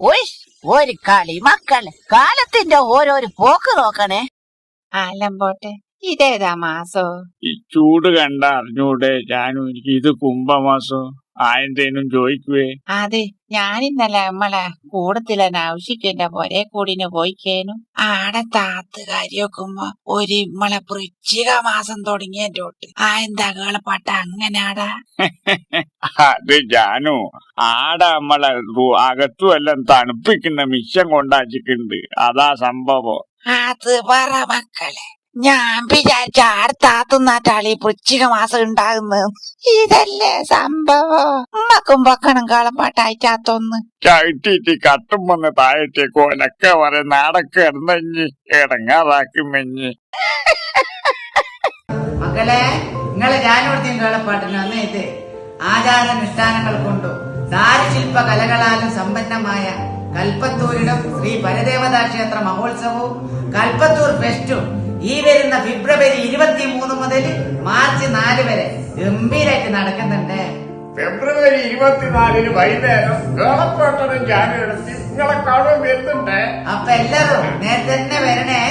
ഒരു കളി മക്കള് കാലത്തിന്റെ ഓരോരു പോക്ക് നോക്കണേ. അല്ലമ്പോട്ടെ, ഇതേതാ മാസോ? ഈ ചൂട് കണ്ട അറിഞ്ഞൂടെ ജാനു, എനിക്ക് ഇത് കുംഭമാസോ ആയന്തേനും ചോദിക്കുവേ. അതെ, ഞാനിന്നലെ നമ്മളെ കൂടത്തിലെ നൗഷിക്കന്റെ പൊരേ കൂടിന് പോയിക്കേനു. ആടെ താത്ത് കാര്യോക്കുമ്പോ ഒരു നമ്മളെ വൃശ്ചിക മാസം തുടങ്ങിയതിന്റെ തൊട്ട് എന്താ കേളപ്പാട്ട അങ്ങനാടാ. അത് ജാനു, ആടെ നമ്മളെ അകത്തും എല്ലാം തണുപ്പിക്കുന്ന മിശ്രം കൊണ്ടാച്ചിട്ടുണ്ട്, അതാ സംഭവം. അത് പറ മക്കളെ, ഞാൻ വിചാരിച്ച ആടത്താത്തുന്നാറ്റാളി വൃശ്ചിക മാസം ഉണ്ടാകുന്നത്. ഇതല്ലേ സംഭവം? ഉമ്മക്കും പൊക്കണം കളപ്പാട്ടായിട്ടാത്തൊന്ന് ചവിട്ടിട്ട് കട്ടും വന്ന് താഴത്തേക്ക് ഒലക്ക വരെ നാടൊക്കെ ഇറന്നഞ്ഞ് ഇടങ്ങാറാക്കുമെഞ്ഞ്. മക്കളെ, നിങ്ങളെ ഞാനിവിടുത്തെ കേളപ്പാട്ടിന് വന്നേത് ആചാരാനുഷ്ഠാനങ്ങൾ കൊണ്ടും ദാരുശില്പ കലകളാലും സമ്പന്നമായ കൽപ്പത്തൂരിലും ശ്രീ പരദേവതാ ക്ഷേത്ര മഹോത്സവവും കൽപ്പത്തൂർ ഫെസ്റ്റും ഈ വരുന്ന ഫെബ്രുവരി 23 മുതൽ മാർച്ച് 4 വരെ ഗംഭീരായിട്ട് നടക്കുന്നുണ്ട്. ഫെബ്രുവരി 24 വൈകുന്നേരം കേളപ്പാട്ടനും ജാനുവെടുത്ത് നിങ്ങളെ കാണാൻ വരുന്നുണ്ട്. അപ്പൊ എല്ലാരും നേരത്തെ തന്നെ വരണേ.